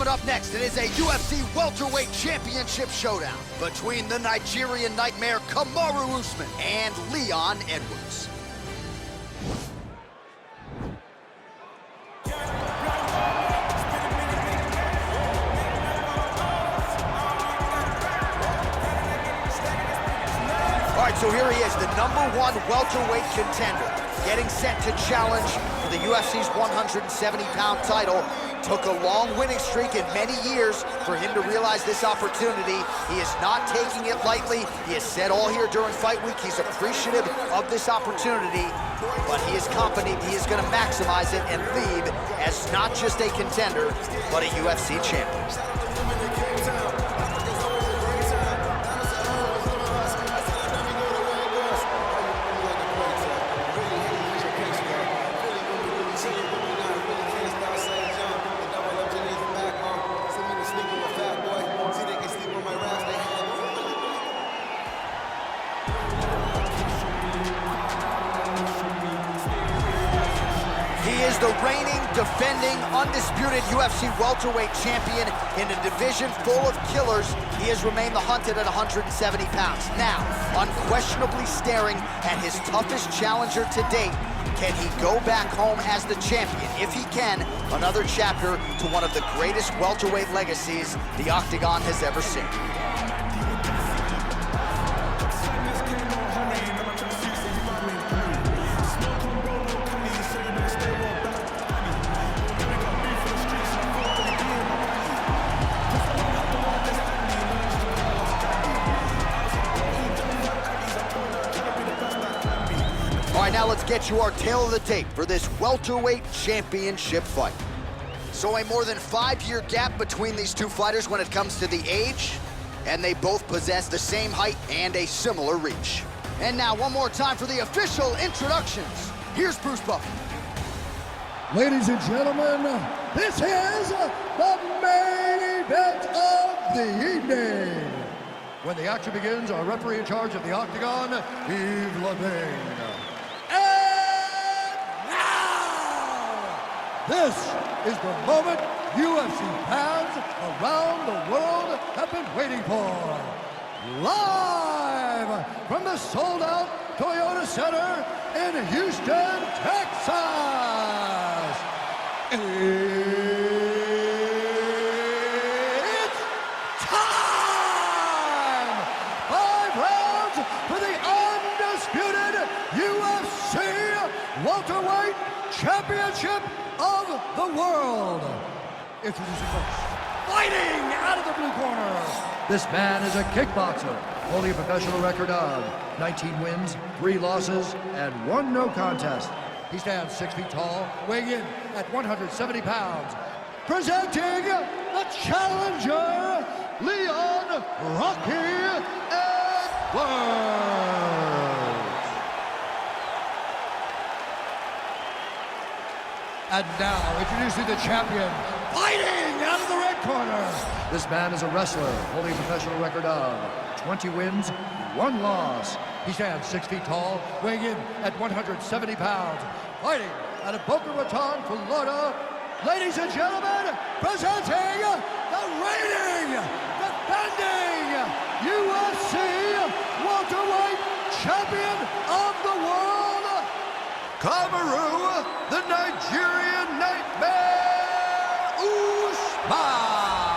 Coming up next, it is a UFC welterweight championship showdown between the Nigerian nightmare Kamaru Usman and Leon Edwards. All right, so here he is, the #1 welterweight contender, getting set to challenge for the UFC's 170-pound title. Took a long winning streak in many years for him to realize this opportunity. He is not taking it lightly. He has said all here during fight week he's appreciative of this opportunity, but he is confident he is going to maximize it and leave as not just a contender, but a UFC champion. The reigning, defending, undisputed UFC welterweight champion in a division full of killers. He has remained the hunted at 170 pounds. Now, unquestionably staring at his toughest challenger to date. Can he go back home as the champion? If he can, another chapter to one of the greatest welterweight legacies the Octagon has ever seen. All right, now let's get you our tale of the tape for this welterweight championship fight. So a more than 5-year gap between these two fighters when it comes to the age, and they both possess the same height and a similar reach. And now one more time for the official introductions. Here's Bruce Buffer. Ladies and gentlemen, this is the main event of the evening. When the action begins, our referee in charge of the Octagon, Yves Levine. This is the moment UFC fans around the world have been waiting for. Live from the sold-out Toyota Center in Houston, Texas. It's time! 5 rounds for the undisputed UFC welterweight championship of the world. Introducing first, fighting out of the blue corner. This man is a kickboxer, holding a professional record of 19 wins, 3 losses, and 1 no contest. He stands 6 feet tall, weighing in at 170 pounds. Presenting the challenger, Leon Rocky Edwards. And now, introducing the champion, fighting out of the red corner. This man is a wrestler, holding a professional record of 20 wins, 1 loss. He stands 6 feet tall, weighing in at 170 pounds. Fighting out of Boca Raton, Florida. Ladies and gentlemen, presenting the reigning, defending UFC welterweight champion of the world, Kamaru, the Nigerian nightmare, Usman.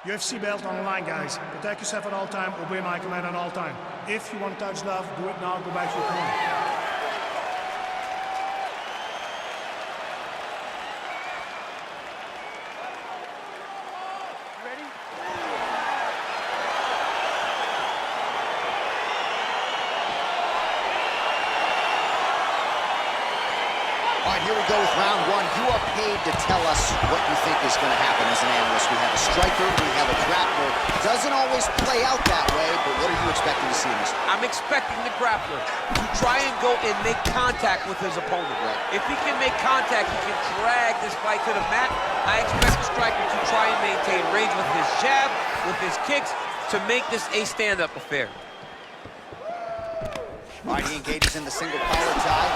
UFC belt on the line, guys. Protect yourself at all time, obey my command at all time. If you want to touch love, do it now, go back to your corner. All right, here we go with round 1. You are paid to tell us what you think is going to happen as an analyst. We have a striker, we have a grappler. Doesn't always play out that way, but what are you expecting to see in this? I'm expecting the grappler to try and go and make contact with his opponent. Right. If he can make contact, he can drag this fight to the mat. I expect the striker to try and maintain range with his jab, with his kicks, to make this a stand-up affair. All right, he engages in the single collar tie.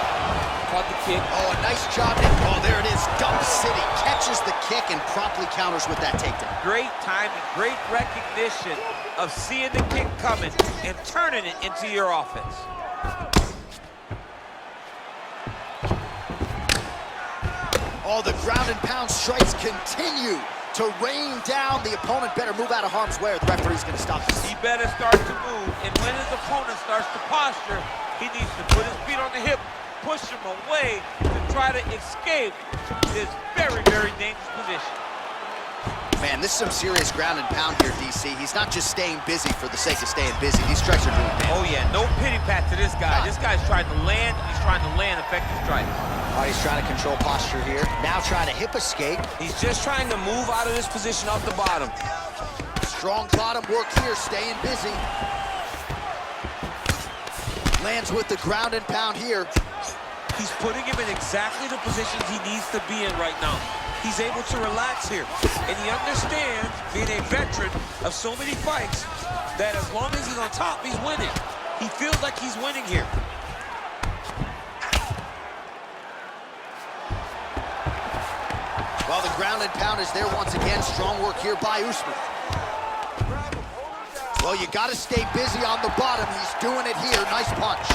Caught the kick. Oh, a nice job. Oh, there it is. Dump City catches the kick and promptly counters with that takedown. Great timing, great recognition of seeing the kick coming and turning it into your offense. Oh, the ground and pound strikes continue to rain down. The opponent better move out of harm's way or the referee's going to stop this. He better start to move, and when his opponent starts to posture, he needs to put his feet on the hip, push him away to try to escape this very, very dangerous position. Man, this is some serious ground and pound here, DC. He's not just staying busy for the sake of staying busy. These strikes are doing damage. Oh, yeah, no pity pat to this guy. This guy's trying to land, he's trying to land effective strikes. All right, he's trying to control posture here. Now trying to hip escape. He's just trying to move out of this position off the bottom. Strong bottom work here, staying busy. Lands with the ground and pound here. He's putting him in exactly the positions he needs to be in right now. He's able to relax here, and he understands, being a veteran of so many fights, that as long as he's on top, he's winning. He feels like he's winning here. Well, the ground and pound is there once again. Strong work here by Usman. Well, you got to stay busy on the bottom. He's doing it here. Nice punch.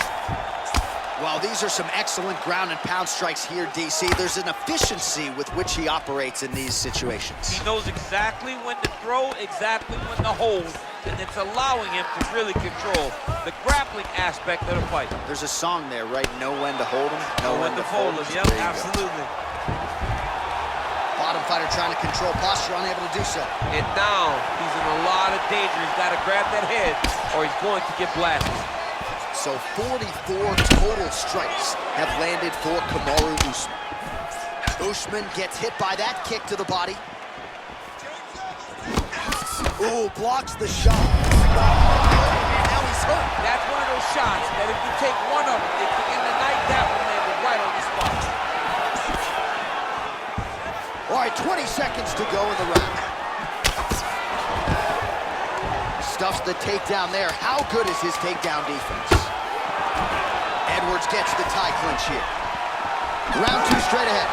Well, these are some excellent ground and pound strikes here, DC. There's an efficiency with which he operates in these situations. He knows exactly when to throw, exactly when to hold, and it's allowing him to really control the grappling aspect of the fight. There's a song there, right? Know when to hold him, know when to fold him. Yep, absolutely. Bottom fighter trying to control posture, unable to do so. And now he's in a lot of danger. He's got to grab that head or he's going to get blasted. So 44 total strikes have landed for Kamaru Usman. Usman gets hit by that kick to the body. Ooh, blocks the shot. And now he's hurt. That's one of those shots that if you take one of them, it can end the night. That one landed right on the spot. All right, 20 seconds to go in the round. Stuffs the takedown there. How good is his takedown defense? Edwards gets the tie clinch here. Round two straight ahead.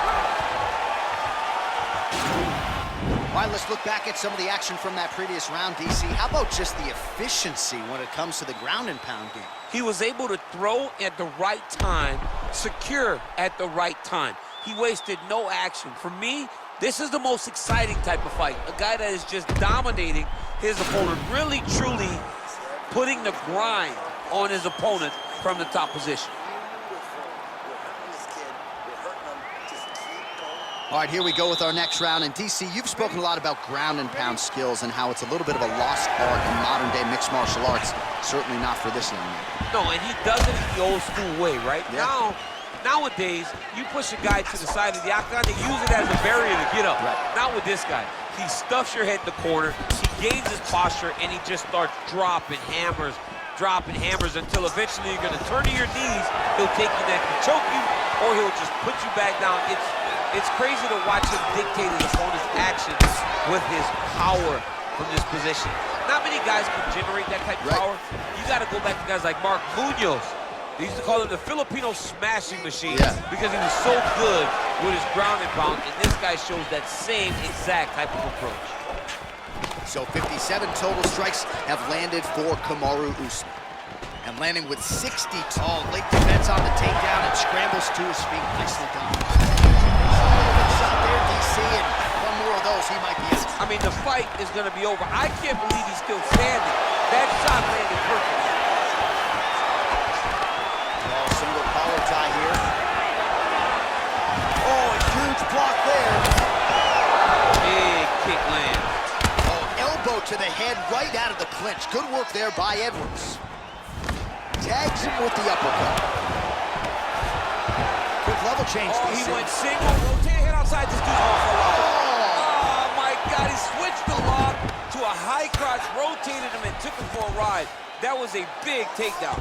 All right, let's look back at some of the action from that previous round, DC. How about just the efficiency when it comes to the ground and pound game? He was able to throw at the right time, secure at the right time. He wasted no action. For me, this is the most exciting type of fight. A guy that is just dominating his opponent, really, truly putting the grind on his opponent from the top position. All right, here we go with our next round. And DC, you've spoken a lot about ground and pound skills and how it's a little bit of a lost art in modern day mixed martial arts. Certainly not for this young man. No, and he does it in the old school way, right? Yeah. Nowadays, you push a guy to the side of the octagon, they use it as a barrier to get up. Right. Not with this guy. He stuffs your head in the corner, he gains his posture, and he just starts dropping hammers until eventually you're gonna turn to your knees, he'll take you neck and choke you, or he'll just put you back down. It's crazy to watch him dictate his opponent's actions with his power from this position. Not many guys can generate that type of power. You gotta go back to guys like Mark Munoz. They used to call him the Filipino smashing machine because he was so good with his ground and pound, and this guy shows that same exact type of approach. So 57 total strikes have landed for Kamaru Usman. And landing with 60 tall, late defense on the takedown and scrambles to his feet. Nicely done. Shot there, DC, and one more of those, he might be out. I mean, the fight is going to be over. I can't believe he's still standing. That shot landed perfect. Single collar tie here. Oh, a huge block there. Big kick land. Oh, elbow to the head right out of the clinch. Good work there by Edwards. Tags him with the uppercut. Quick level change. Oh, he went single, rotate head outside. This dude's going for a lock. Oh, my God, he switched the lock to a high crotch, rotated him, and took him for a ride. That was a big takedown.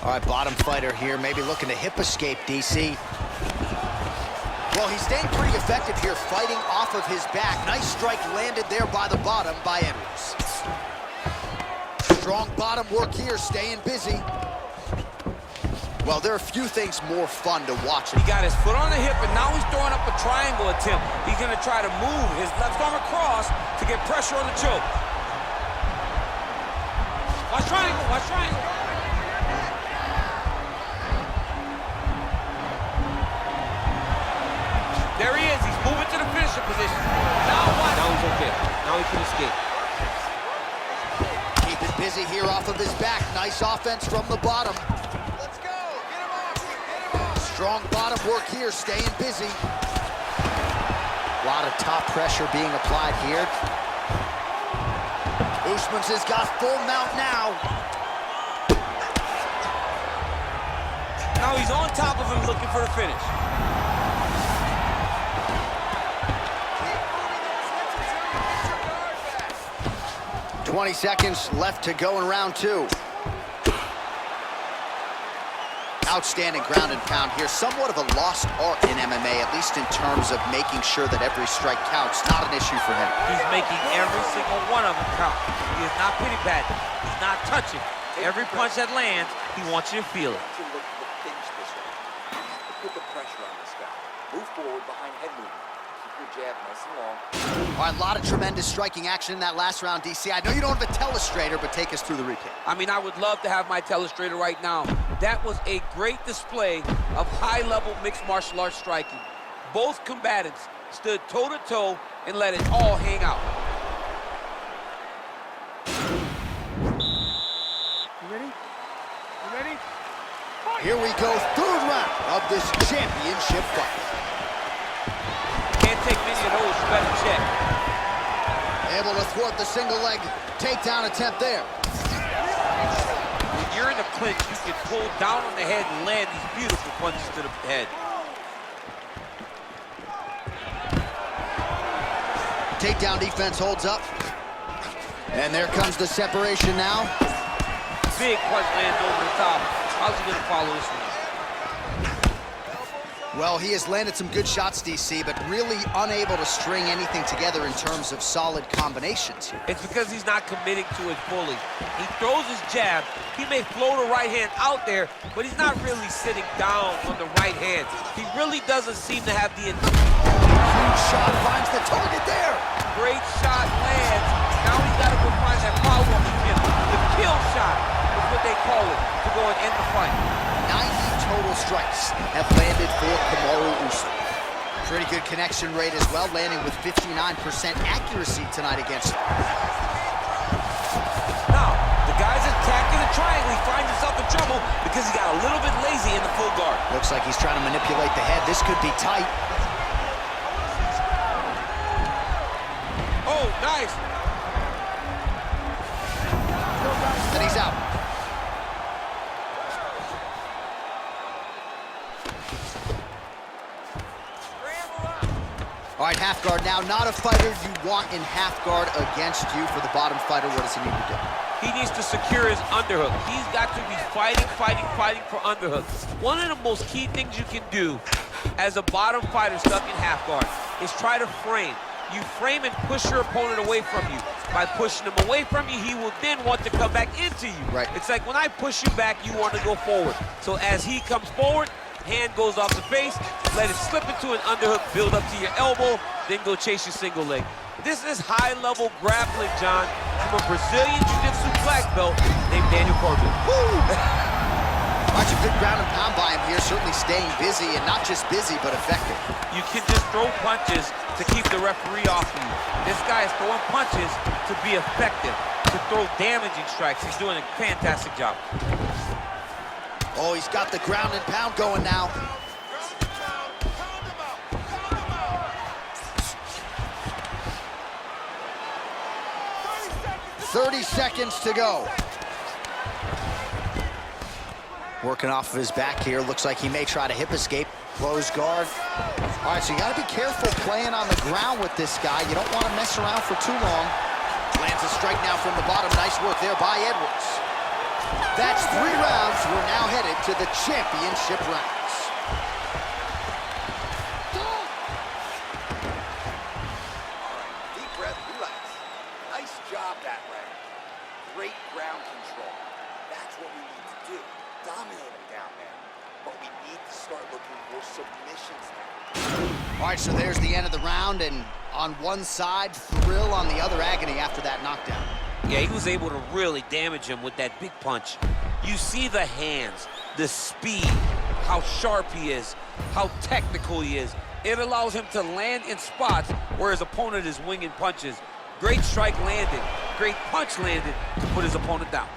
All right, bottom fighter here, maybe looking to hip escape, DC. Well, he's staying pretty effective here, fighting off of his back. Nice strike landed there by the bottom by Edwards. Strong bottom work here, staying busy. Well, there are few things more fun to watch. He got his foot on the hip, and now he's throwing up a triangle attempt. He's going to try to move his left arm across to get pressure on the choke. Watch triangle, watch triangle. There he is. He's moving to the finisher position. Now what? Now he's okay. Now he can escape. Keep it busy here off of his back. Nice offense from the bottom. Strong bottom work here, staying busy. A lot of top pressure being applied here. Usman's has got full mount now. Now he's on top of him looking for the finish. Got 20 seconds left to go in round 2. Outstanding ground and pound here. Somewhat of a lost art in MMA, at least in terms of making sure that every strike counts. Not an issue for him. He's making every single one of them count. He is not pity patting. He's not touching. Every punch that lands, he wants you to feel it. Look finish this one. Put the pressure on this guy. Move forward behind head movement. Keep your jab nice and long. All right, a lot of tremendous striking action in that last round, DC. I know you don't have a telestrator, but take us through the replay. I mean, I would love to have my telestrator right now. That was a great display of high-level mixed martial arts striking. Both combatants stood toe-to-toe and let it all hang out. You ready? You ready? Here we go, third round of this championship fight. Can't take many of those, you better check. Able to thwart the single leg takedown attempt there. When you're in the clinch, you can pull down on the head and land these beautiful punches to the head. Takedown defense holds up. And there comes the separation now. Big punch lands over the top. How's he gonna follow this one? Well, he has landed some good shots, DC, but really unable to string anything together in terms of solid combinations here. It's because he's not committing to it fully. He throws his jab. He may float a right hand out there, but he's not really sitting down on the right hand. He really doesn't seem to have the... Huge shot finds the target there. Great shot lands. Now he's got to go find that follow-up again. The kill shot is what they call it, to go and end the fight. 90 total strikes have landed for Kamaru Usman. Pretty good connection rate as well, landing with 59% accuracy tonight against him. Now, the guy's attacking the triangle. He finds himself in trouble because he got a little bit lazy in the full guard. Looks like he's trying to manipulate the head. This could be tight. Oh, nice. And he's out. All right, half guard now. Not a fighter you want in half guard against you. For the bottom fighter, what does he need to do? He needs to secure his underhook. He's got to be fighting for underhooks. One of the most key things you can do as a bottom fighter stuck in half guard is try to frame. You frame and push your opponent away from you. By pushing him away from you, he will then want to come back into you. Right. It's like when I push you back, you want to go forward. So as he comes forward, hand goes off the face, let it slip into an underhook, build up to your elbow, then go chase your single leg. This is high-level grappling, John, from a Brazilian Jiu-Jitsu black belt named Daniel Cormier. Watch a good ground and pound by him here, certainly staying busy, and not just busy, but effective. You can just throw punches to keep the referee off of you. This guy is throwing punches to be effective, to throw damaging strikes. He's doing a fantastic job. Oh, he's got the ground and pound going now. "30 seconds to go. Working off of his back here. Looks like he may try to hip escape. Close guard. All right, so you got to be careful playing on the ground with this guy. You don't want to mess around for too long. Lands a strike now from the bottom. Nice work there by Edwards. That's 3 rounds. We're now headed to the championship rounds. Deep breath, relax. Nice job that round. Great ground control. dominating him down there. But we need to start looking for submissions now. All right, so there's the end of the round, and on one side, thrill, on the other, agony after that knockdown. Yeah, he was able to really damage him with that big punch. You see the hands, the speed, how sharp he is, how technical he is. It allows him to land in spots where his opponent is winging punches. Great strike landed, great punch landed to put his opponent down.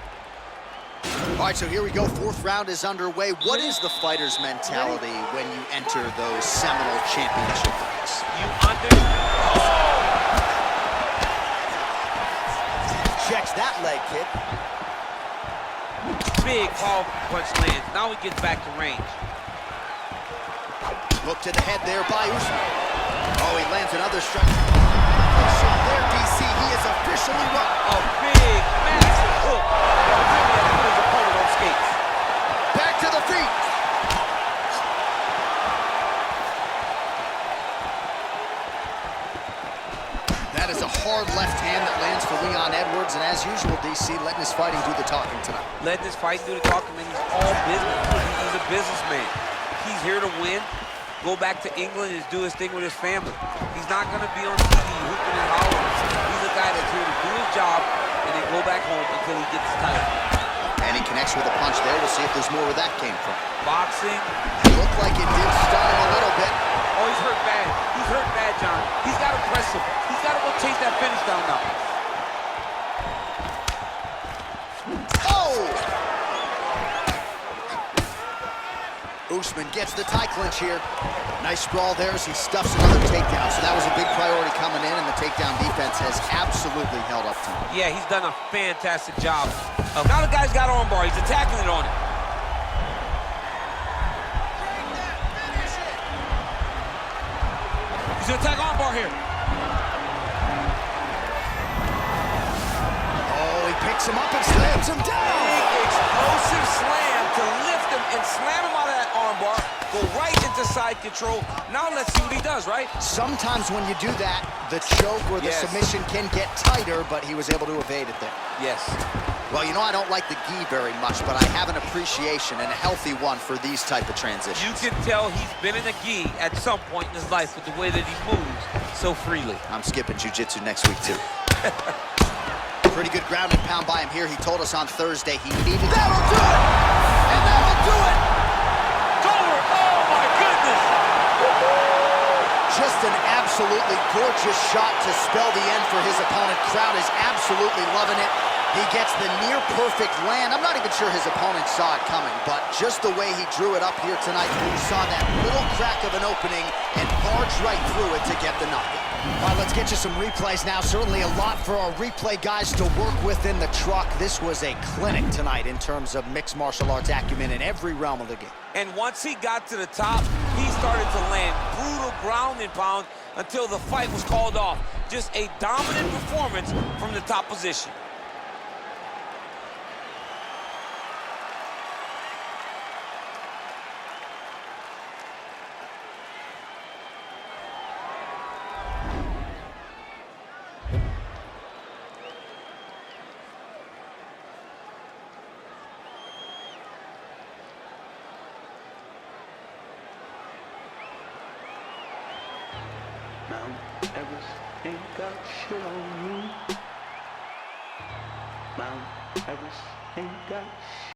All right, so here we go. Fourth round is underway. What is the fighter's mentality when you enter those seminal championship fights? Checks that leg kick. Big power punch lands. Now he gets back to range. Look to the head there by Usman. Oh, he lands another strike. Shot there, DC. He is officially run. A big, massive hook. Put his opponent on skates. Back to the feet. That is a hard left hand that lands for Leon Edwards, and as usual, DC letting his fighting do the talking tonight. Letting his fighting do the talking, man. He's all business. He's a businessman. He's here to win, go back to England and do his thing with his family. He's not going to be on TV hooping and hollering. He's a guy that's here to do his job and then go back home until he gets his title. And he connects with a punch there. We'll see if there's more where that came from. Boxing. Looked like it did stun him a little bit. Oh, he's hurt bad. He's hurt bad, John. He's got to press him. He's got to go chase that finish down now. Oh! Usman gets the tie clinch here. Nice sprawl there as he stuffs another takedown. So that was a big priority coming in, and the takedown defense has absolutely held up to him. Yeah, he's done a fantastic job. Now the guy's got armbar. He's attacking it on it. He's gonna attack armbar here. Oh, he picks him up and slams him down. Big explosive slam to lift him and slam him out of that armbar. Go right into side control. Now let's see what he does, right? Sometimes when you do that, the choke or the submission can get tighter, but he was able to evade it there. Yes. Well, you know, I don't like the gi very much, but I have an appreciation, and a healthy one, for these type of transitions. You can tell he's been in a gi at some point in his life with the way that he moves so freely. I'm skipping jiu-jitsu next week, too. Pretty good ground and pound by him here. He told us on Thursday he needed... That'll do it! And that'll do it! It's over! Oh, my goodness! Just an absolutely gorgeous shot to spell the end for his opponent. Crowd is absolutely loving it. He gets the near-perfect land. I'm not even sure his opponent saw it coming, but just the way he drew it up here tonight, he saw that little crack of an opening and barged right through it to get the knockout. All right, let's get you some replays now. Certainly a lot for our replay guys to work with in the truck. This was a clinic tonight in terms of mixed martial arts acumen in every realm of the game. And once he got to the top, he started to land brutal ground and pound until the fight was called off. Just a dominant performance from the top position. Mount Everest ain't got shit on me. Mount Everest ain't got shit.